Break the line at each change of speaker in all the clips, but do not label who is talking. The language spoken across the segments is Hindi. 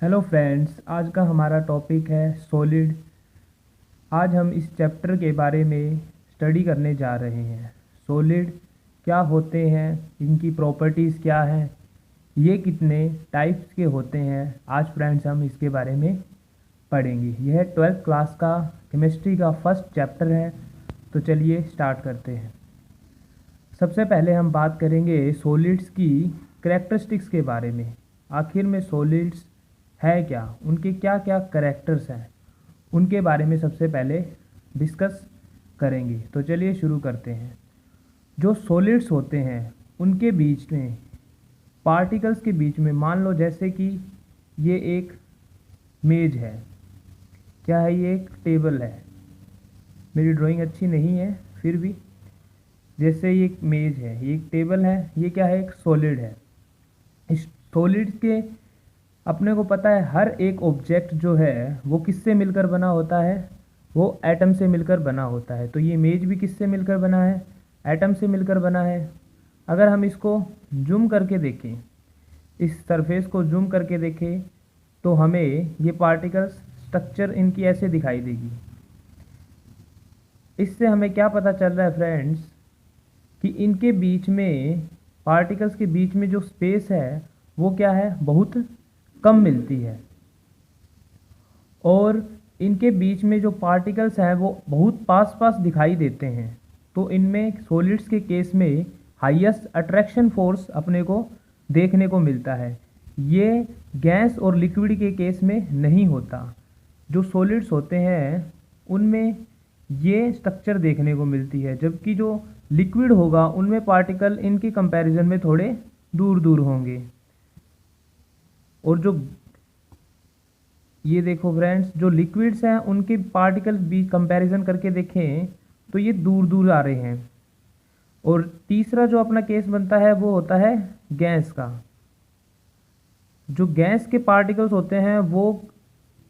हेलो फ्रेंड्स, आज का हमारा टॉपिक है सॉलिड। आज हम इस चैप्टर के बारे में स्टडी करने जा रहे हैं। सॉलिड क्या होते हैं, इनकी प्रॉपर्टीज़ क्या हैं, ये कितने टाइप्स के होते हैं, आज फ्रेंड्स हम इसके बारे में पढ़ेंगे। यह 12th क्लास का केमिस्ट्री का फर्स्ट चैप्टर है। तो चलिए स्टार्ट करते हैं। सबसे पहले हम बात करेंगे सॉलिड्स की करेक्टरिस्टिक्स के बारे में। आखिर में सॉलिड्स है क्या, उनके क्या क्या करेक्टर्स हैं, उनके बारे में सबसे पहले डिस्कस करेंगे। तो चलिए शुरू करते हैं। जो सॉलिड्स होते हैं उनके बीच में, पार्टिकल्स के बीच में, मान लो जैसे कि ये एक मेज है। क्या है? ये एक टेबल है। मेरी ड्राइंग अच्छी नहीं है, फिर भी जैसे ये एक मेज है, ये एक टेबल है, ये क्या है? एक सॉलिड है। इस सॉलिड के अपने को पता है हर एक ऑब्जेक्ट जो है वो किससे मिलकर बना होता है? वो एटम से मिलकर बना होता है। तो ये मेज भी किससे मिलकर बना है? एटम से मिलकर बना है। अगर हम इसको जूम करके देखें, इस सरफेस को जूम करके देखें, तो हमें ये पार्टिकल्स स्ट्रक्चर इनकी ऐसे दिखाई देगी। इससे हमें क्या पता चल रहा है फ्रेंड्स कि इनके बीच में, पार्टिकल्स के बीच में जो स्पेस है वो क्या है? बहुत कम मिलती है। और इनके बीच में जो पार्टिकल्स हैं वो बहुत पास पास दिखाई देते हैं। तो इनमें सॉलिड्स के केस में हाईएस्ट अट्रैक्शन फोर्स अपने को देखने को मिलता है। ये गैस और लिक्विड के केस में नहीं होता। जो सॉलिड्स होते हैं उनमें ये स्ट्रक्चर देखने को मिलती है, जबकि जो लिक्विड होगा उनमें पार्टिकल इनके कंपैरिजन में थोड़े दूर दूर होंगे। और जो ये देखो फ्रेंड्स, जो लिक्विड्स हैं उनके पार्टिकल भी कंपैरिजन करके देखें तो ये दूर दूर आ रहे हैं। और तीसरा जो अपना केस बनता है वो होता है गैस का। जो गैस के पार्टिकल्स होते हैं वो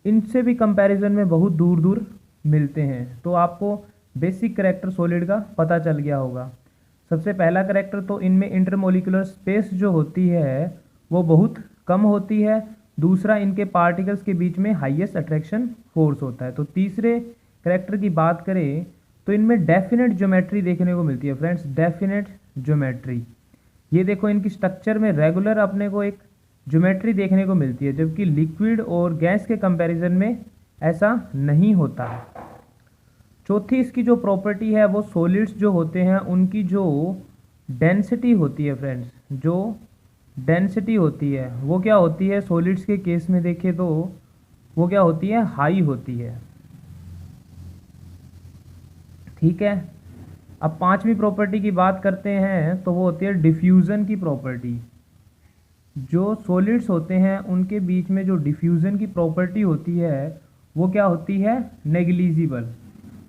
इनसे भी कंपैरिजन में बहुत दूर दूर मिलते हैं। तो आपको बेसिक करैक्टर सॉलिड का पता चल गया होगा। सबसे पहला करैक्टर तो इनमें इंटरमोलिकुलर स्पेस जो होती है वो बहुत कम होती है। दूसरा, इनके पार्टिकल्स के बीच में हाईएस्ट अट्रैक्शन फोर्स होता है। तो तीसरे करैक्टर की बात करें तो इनमें डेफिनेट ज्योमेट्री देखने को मिलती है फ्रेंड्स, डेफिनेट ज्योमेट्री। ये देखो, इनकी स्ट्रक्चर में रेगुलर अपने को एक ज्योमेट्री देखने को मिलती है, जबकि लिक्विड और गैस के कंपैरिजन में ऐसा नहीं होता। चौथी इसकी जो प्रॉपर्टी है वो सॉलिड्स जो होते हैं उनकी जो डेंसिटी होती है फ्रेंड्स, जो डेंसिटी होती है वो क्या होती है? सॉलिड्स के केस में देखें तो वो क्या होती है? हाई होती है। ठीक है। अब पांचवी प्रॉपर्टी की बात करते हैं तो वो होती है डिफ्यूज़न की प्रॉपर्टी। जो सॉलिड्स होते हैं उनके बीच में जो डिफ्यूज़न की प्रॉपर्टी होती है वो क्या होती है? नेग्लिजिबल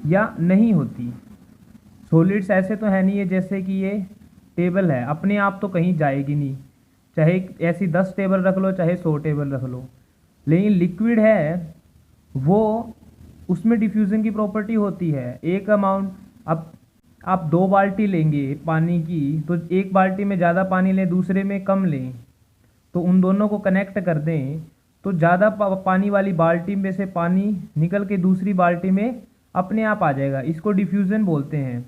या नहीं होती। सॉलिड्स ऐसे तो है नहीं है जैसे कि ये टेबल है, अपने आप तो कहीं जाएगी नहीं, चाहे ऐसी 10 टेबल रख लो, चाहे 100 टेबल रख लो। लेकिन लिक्विड है वो, उसमें डिफ्यूज़न की प्रॉपर्टी होती है। एक अमाउंट, अब आप 2 बाल्टी लेंगे पानी की, तो एक बाल्टी में ज़्यादा पानी लें, दूसरे में कम लें, तो उन दोनों को कनेक्ट कर दें तो ज़्यादा पानी वाली बाल्टी में से पानी निकल के दूसरी बाल्टी में अपने आप आ जाएगा। इसको डिफ्यूज़न बोलते हैं।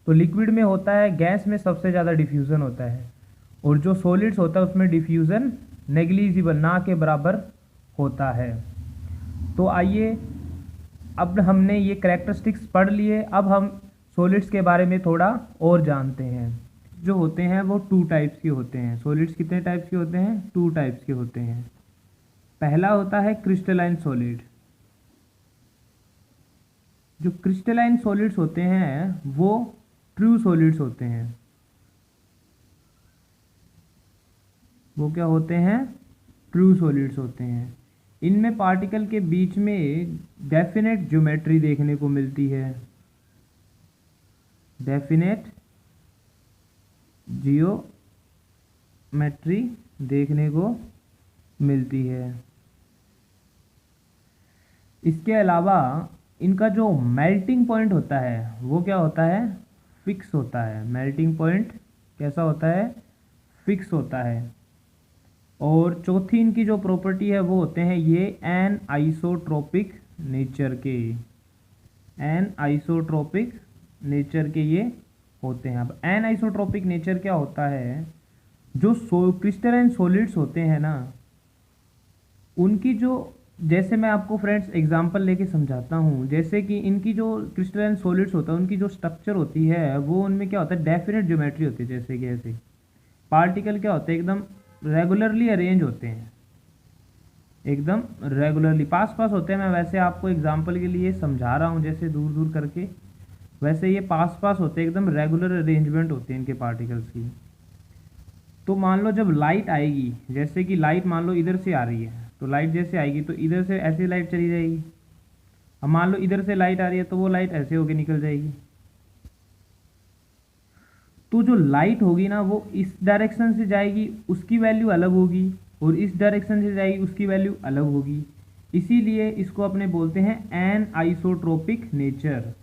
तो लिक्विड में होता है, गैस में सबसे ज़्यादा डिफ्यूज़न होता है, और जो सॉलिड्स होता है उसमें डिफ्यूज़न नेग्लिजिबल, ना के बराबर होता है। तो आइए, अब हमने ये करैक्टरिस्टिक्स पढ़ लिए, अब हम सॉलिड्स के बारे में थोड़ा और जानते हैं। जो होते हैं वो 2 टाइप्स के होते हैं। सॉलिड्स कितने टाइप्स के होते हैं? 2 टाइप्स के होते हैं। पहला होता है क्रिस्टलाइन सॉलिड। जो क्रिस्टलाइन सॉलिड्स होते हैं वो ट्रू सॉलिड्स होते हैं। वो क्या होते हैं? ट्रू सॉलिड्स होते हैं। इनमें पार्टिकल के बीच में डेफिनेट ज्योमेट्री देखने को मिलती है, डेफिनेट जियोमेट्री देखने को मिलती है। इसके अलावा इनका जो मेल्टिंग पॉइंट होता है वो क्या होता है? फिक्स होता है। मेल्टिंग पॉइंट कैसा होता है? फिक्स होता है। और चौथी इनकी जो प्रॉपर्टी है वो होते हैं ये एन आइसोट्रोपिक नेचर के, एन आइसोट्रोपिक नेचर के ये होते हैं। अब एन आइसोट्रोपिक नेचर क्या होता है, जो क्रिस्टलाइन सॉलिड्स होते हैं ना, उनकी जो, जैसे मैं आपको फ्रेंड्स एग्जांपल लेके समझाता हूँ, जैसे कि इनकी जो क्रिस्टलाइन सॉलिड्स होता है उनकी जो स्ट्रक्चर होती है वो उनमें क्या होता है, डेफिनेट ज्योमेट्री होती है। जैसे कि ऐसे पार्टिकल क्या होते हैं, एकदम रेगुलरली अरेंज होते हैं, एकदम रेगुलरली पास पास होते हैं। मैं वैसे आपको एग्जांपल के लिए समझा रहा हूँ, जैसे दूर दूर करके, वैसे ये पास पास होते हैं, एकदम रेगुलर अरेंजमेंट होती है इनके पार्टिकल्स की। तो मान लो जब लाइट आएगी, जैसे कि लाइट मान लो इधर से आ रही है, तो लाइट जैसे आएगी तो इधर से ऐसे लाइट चली जाएगी। अब मान लो इधर से लाइट आ रही है तो वो लाइट ऐसे होके निकल जाएगी। तो जो लाइट होगी ना वो इस डायरेक्शन से जाएगी, उसकी वैल्यू अलग होगी, और इस डायरेक्शन से जाएगी, उसकी वैल्यू अलग होगी। इसीलिए इसको अपने बोलते हैं एन आइसोट्रोपिक नेचर।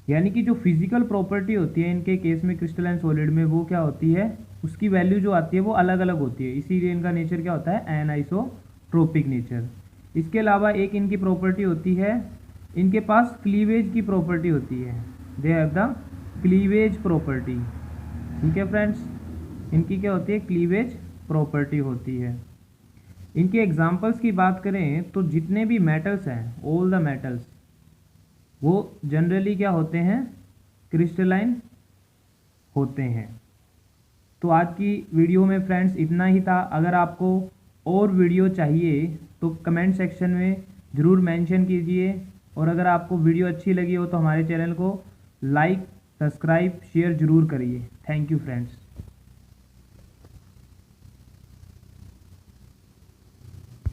यानी कि जो फिजिकल प्रॉपर्टी होती है इनके केस में क्रिस्टलाइन सॉलिड में, वो क्या होती है, उसकी वैल्यू जो आती है वो अलग अलग होती है। इसीलिए इनका नेचर क्या होता है, एन आइसोट्रोपिक नेचर। इसके अलावा एक इनकी प्रॉपर्टी होती है, इनके पास क्लीवेज की प्रॉपर्टी होती है, they have the cleavage property. ठीक है फ्रेंड्स, इनकी क्या होती है, क्लीवेज प्रॉपर्टी होती है। इनके एग्जांपल्स की बात करें तो जितने भी मेटल्स हैं, ऑल द मेटल्स, वो जनरली क्या होते हैं, क्रिस्टलाइन होते हैं। तो आज की वीडियो में फ्रेंड्स इतना ही था। अगर आपको और वीडियो चाहिए तो कमेंट सेक्शन में ज़रूर मेंशन कीजिए, और अगर आपको वीडियो अच्छी लगी हो तो हमारे चैनल को लाइक, सब्सक्राइब, शेयर ज़रूर करिए। Thank you friends.